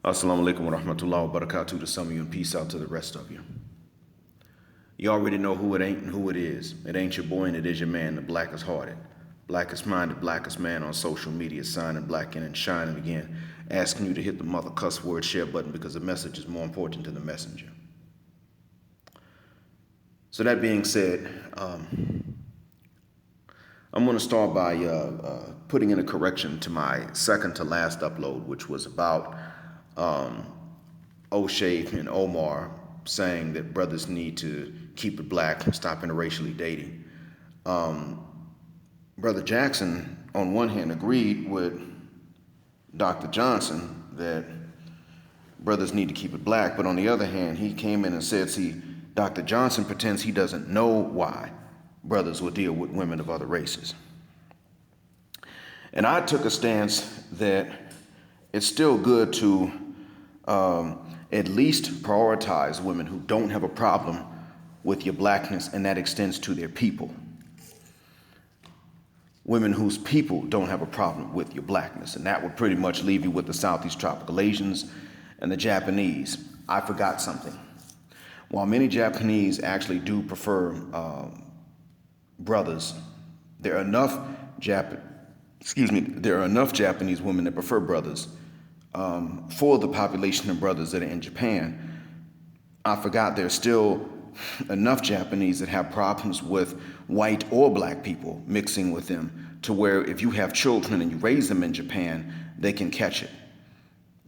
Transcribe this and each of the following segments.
Assalamu alaikum wa rahmatullahi wa barakatuh to some of you and peace out to the rest of you. You already know who it ain't and who it is. It ain't your boy and it is your man, the blackest hearted, blackest minded, blackest man on social media, signing black in and shining again, asking you to hit the mother cuss word share button because the message is more important than the messenger. So that being said, I'm going to start by putting in a correction to my second to last upload, which was about O'Shea and Omar saying that brothers need to keep it black and stop interracially dating. Brother Jackson, on one hand, agreed with Dr. Johnson that brothers need to keep it black, but on the other hand, he came in and said, see, Dr. Johnson pretends he doesn't know why brothers will deal with women of other races. And I took a stance that it's still good to at least prioritize women who don't have a problem with your blackness, and that extends to their people. Women whose people don't have a problem with your blackness, and that would pretty much leave you with the Southeast tropical Asians and the Japanese. I forgot something. While many Japanese actually do prefer brothers, there are enough Japanese women that prefer brothers for the population of brothers that are in Japan. I forgot there's still enough Japanese that have problems with white or black people mixing with them to where if you have children and you raise them in Japan, they can catch it.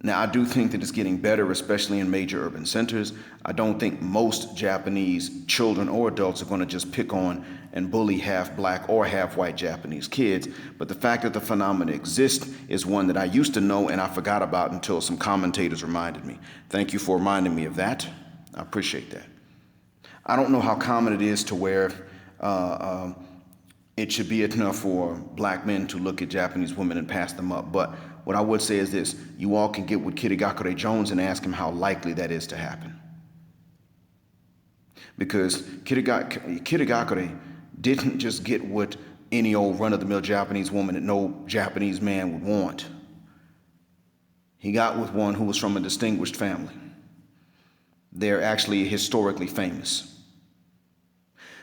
Now, I do think that it's getting better, especially in major urban centers. I don't think most Japanese children or adults are going to just pick on and bully half black or half white Japanese kids. But the fact that the phenomenon exists is one that I used to know and I forgot about until some commentators reminded me. Thank you for reminding me of that. I appreciate that. I don't know how common it is to where it should be enough for black men to look at Japanese women and pass them up. But what I would say is this: you all can get with Kirigakure Jones and ask him how likely that is to happen. Because Kirigakure didn't just get with any old run-of-the-mill Japanese woman that no Japanese man would want. He got with one who was from a distinguished family. They're actually historically famous.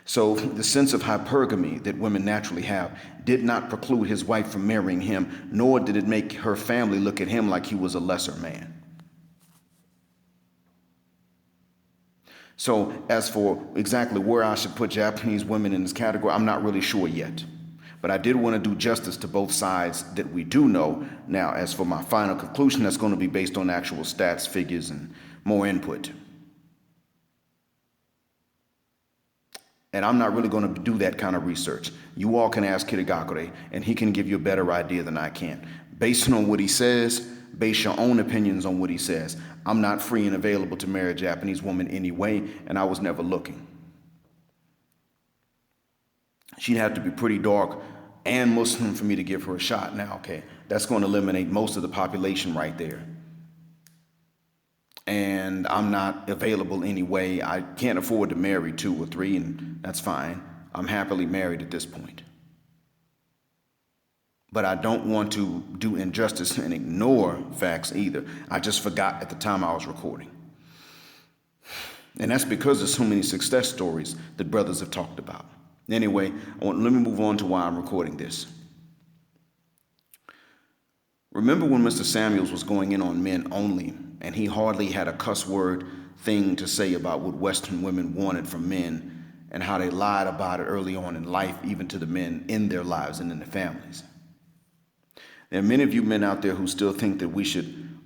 So the sense of hypergamy that women naturally have did not preclude his wife from marrying him, nor did it make her family look at him like he was a lesser man. So as for exactly where I should put Japanese women in this category, I'm not really sure yet. But I did want to do justice to both sides that we do know. Now, as for my final conclusion, that's going to be based on actual stats, figures, and more input. And I'm not really going to do that kind of research. You all can ask Kirigakure, and he can give you a better idea than I can. Based on what he says, base your own opinions on what he says. I'm not free and available to marry a Japanese woman anyway, and I was never looking. She'd have to be pretty dark and Muslim for me to give her a shot. Now, okay, that's going to eliminate most of the population right there. And I'm not available anyway. I can't afford to marry 2 or 3, and that's fine. I'm happily married at this point. But I don't want to do injustice and ignore facts either. I just forgot at the time I was recording. And that's because there's so many success stories that brothers have talked about. Anyway, let me move on to why I'm recording this. Remember when Mr. Samuels was going in on men only, and he hardly had a cuss word thing to say about what Western women wanted from men and how they lied about it early on in life, even to the men in their lives and in their families. There are many of you men out there who still think that we should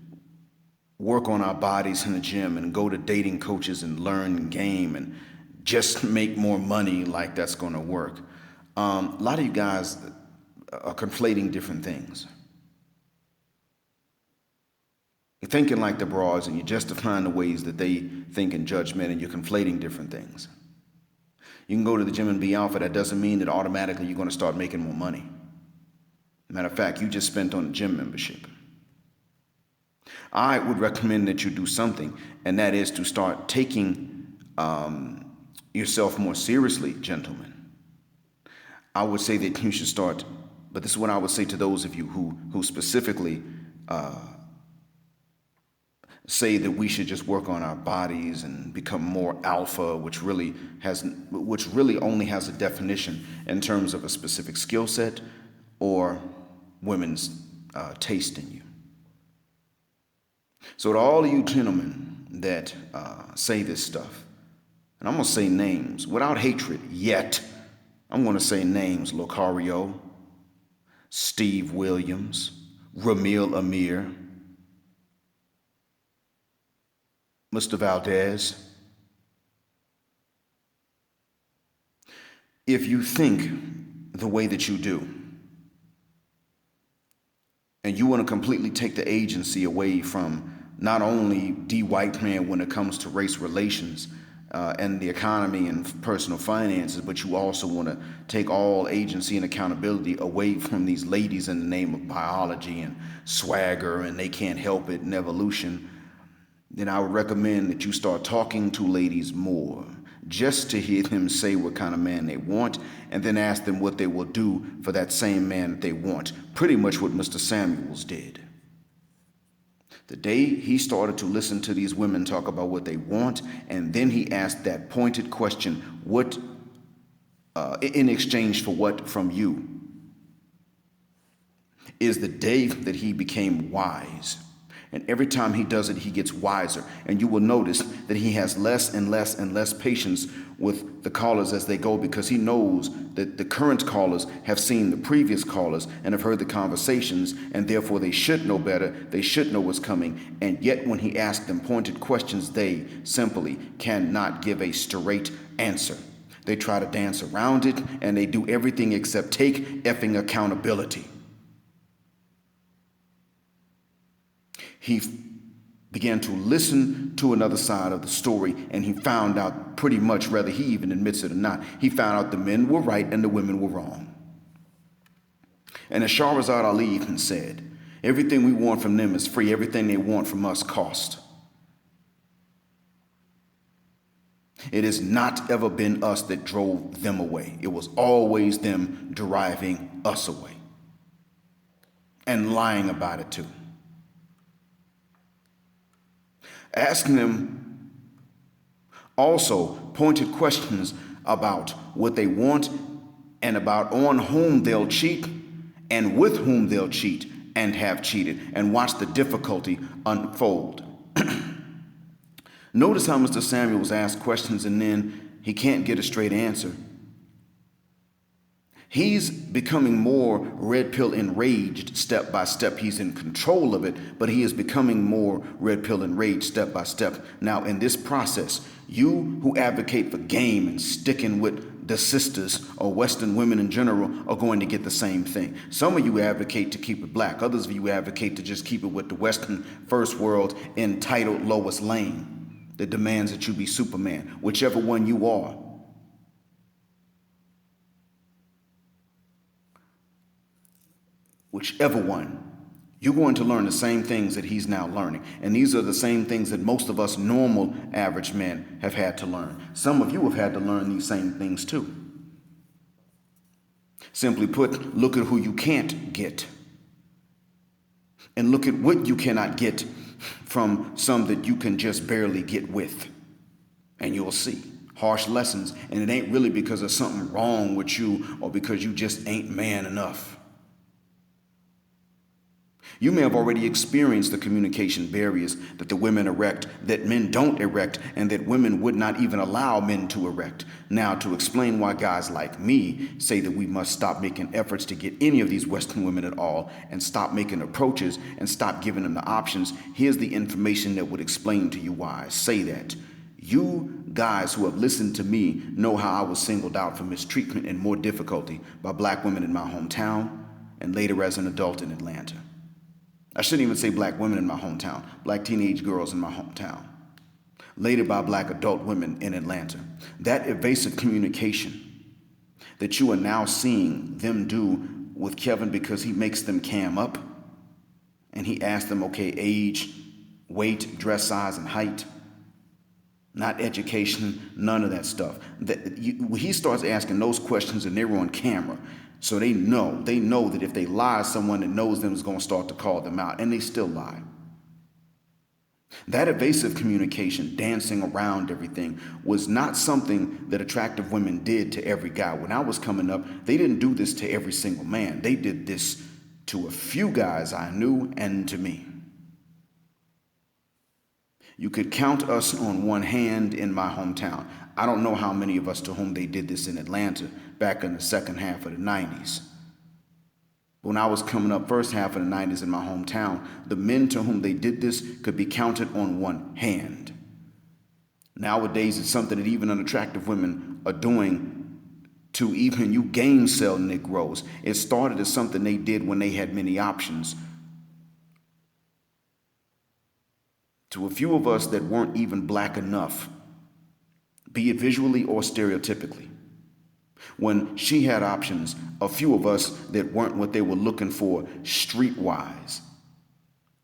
work on our bodies in the gym and go to dating coaches and learn game and just make more money like that's going to work. A lot of you guys are conflating different things. You're thinking like the broads and you're justifying the ways that they think and judge men, and you're conflating different things. You can go to the gym and be alpha. That doesn't mean that automatically you're going to start making more money. Matter of fact, you just spent on a gym membership. I would recommend that you do something, and that is to start taking yourself more seriously, gentlemen. I would say that you should start, but this is what I would say to those of you who specifically say that we should just work on our bodies and become more alpha, which really only has a definition in terms of a specific skill set or women's taste in you. So to all of you gentlemen that say this stuff, and I'm going to say names without hatred yet, I'm going to say names: Locario, Steve Williams, Ramil Amir, Mr. Valdez. If you think the way that you do, and you want to completely take the agency away from not only the white man when it comes to race relations and the economy and personal finances, but you also want to take all agency and accountability away from these ladies in the name of biology and swagger and they can't help it and evolution, then I would recommend that you start talking to ladies more, just to hear them say what kind of man they want, and then ask them what they will do for that same man that they want. Pretty much what Mr. Samuels did. The day he started to listen to these women talk about what they want, and then he asked that pointed question, what, in exchange for what from you, is the day that he became wise. And every time he does it, he gets wiser. And you will notice that he has less and less and less patience with the callers as they go, because he knows that the current callers have seen the previous callers and have heard the conversations, and therefore they should know better. They should know what's coming. And yet when he asks them pointed questions, they simply cannot give a straight answer. They try to dance around it, and they do everything except take effing accountability. He began to listen to another side of the story, and he found out pretty much, whether he even admits it or not, he found out the men were right and the women were wrong. And as Shahrazad Ali even said, everything we want from them is free, everything they want from us cost. It has not ever been us that drove them away. It was always them driving us away, and lying about it too. Asking them also pointed questions about what they want and about on whom they'll cheat and with whom they'll cheat and have cheated, and watch the difficulty unfold. Notice how Mr. Samuels asks questions and then he can't get a straight answer. He's becoming more red pill enraged step by step. He's in control of it, but he is becoming more red pill enraged step by step. Now, in this process, you who advocate for game and sticking with the sisters or Western women in general are going to get the same thing. Some of you advocate to keep it black. Others of you advocate to just keep it with the Western first world entitled Lois Lane that demands that you be Superman, whichever one you are. Whichever one, you're going to learn the same things that he's now learning. And these are the same things that most of us normal average men have had to learn. Some of you have had to learn these same things too. Simply put, look at who you can't get. And look at what you cannot get from some that you can just barely get with. And you'll see harsh lessons. And it ain't really because there's something wrong with you or because you just ain't man enough. You may have already experienced the communication barriers that the women erect, that men don't erect, and that women would not even allow men to erect. Now, to explain why guys like me say that we must stop making efforts to get any of these Western women at all, and stop making approaches, and stop giving them the options, here's the information that would explain to you why I say that. You guys who have listened to me know how I was singled out for mistreatment and more difficulty by black women in my hometown, and later as an adult in Atlanta. I shouldn't even say black women in my hometown, black teenage girls in my hometown. Later by black adult women in Atlanta. That evasive communication that you are now seeing them do with Kevin, because he makes them cam up and he asks them, okay, age, weight, dress size, and height. Not education, none of that stuff. He starts asking those questions and they're on camera. So they know that if they lie, someone that knows them is going to start to call them out, and they still lie. That evasive communication, dancing around everything, was not something that attractive women did to every guy. When I was coming up, they didn't do this to every single man. They did this to a few guys I knew and to me. You could count us on one hand in my hometown. I don't know how many of us to whom they did this in Atlanta back in the second half of the 90s. When I was coming up first half of the 90s in my hometown, the men to whom they did this could be counted on one hand. Nowadays, it's something that even unattractive women are doing to even you gamecel Negroes. It started as something they did when they had many options. To a few of us that weren't even black enough, be it visually or stereotypically. When she had options, a few of us that weren't what they were looking for streetwise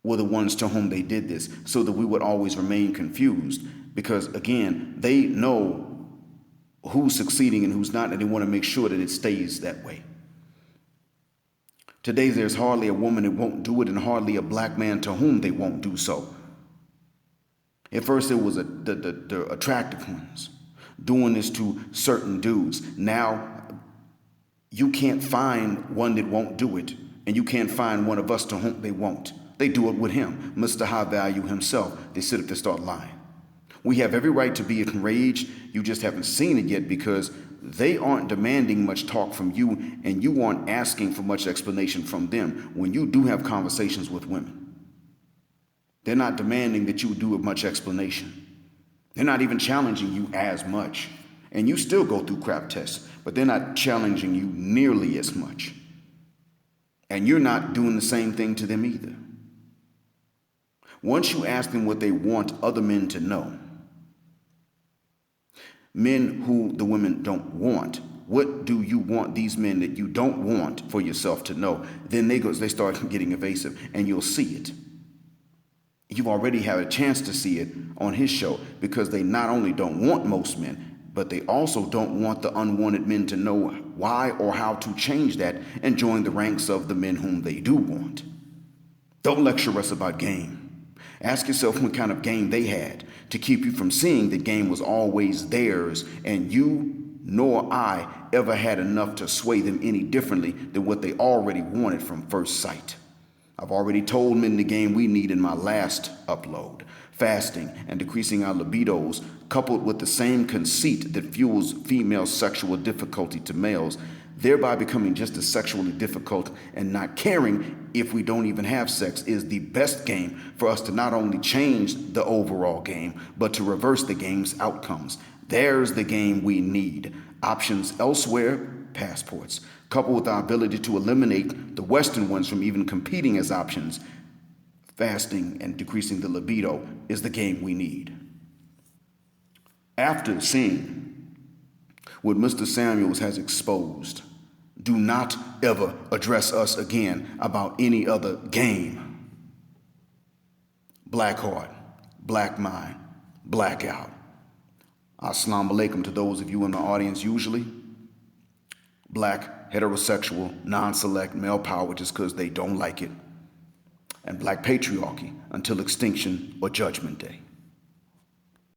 were the ones to whom they did this, so that we would always remain confused. Because again, they know who's succeeding and who's not, and they want to make sure that it stays that way. Today, there's hardly a woman that won't do it and hardly a black man to whom they won't do so. At first, it was the attractive ones doing this to certain dudes. Now, you can't find one that won't do it, and you can't find one of us to whom they won't. They do it with him, Mr. High Value himself. They sit up to start lying. We have every right to be enraged. You just haven't seen it yet because they aren't demanding much talk from you, and you aren't asking for much explanation from them when you do have conversations with women. They're not demanding that you do much explanation. They're not even challenging you as much. And you still go through crap tests, but they're not challenging you nearly as much. And you're not doing the same thing to them either. Once you ask them what they want other men to know, men who the women don't want, what do you want these men that you don't want for yourself to know? Then they start getting evasive, and you'll see it. You've already had a chance to see it on his show because they not only don't want most men, but they also don't want the unwanted men to know why or how to change that and join the ranks of the men whom they do want. Don't lecture us about game. Ask yourself what kind of game they had to keep you from seeing that game was always theirs and you nor I ever had enough to sway them any differently than what they already wanted from first sight. I've already told men the game we need in my last upload. Fasting and decreasing our libidos, coupled with the same conceit that fuels female sexual difficulty to males, thereby becoming just as sexually difficult and not caring if we don't even have sex, is the best game for us to not only change the overall game, but to reverse the game's outcomes. There's the game we need. Options elsewhere, passports. Coupled with our ability to eliminate the Western ones from even competing as options, fasting and decreasing the libido is the game we need. After seeing what Mr. Samuels has exposed, do not ever address us again about any other game. Black heart, black mind, blackout. Assalamu alaikum to those of you in the audience usually. Black, heterosexual, non-select, male power just because they don't like it. And black patriarchy until extinction or judgment day.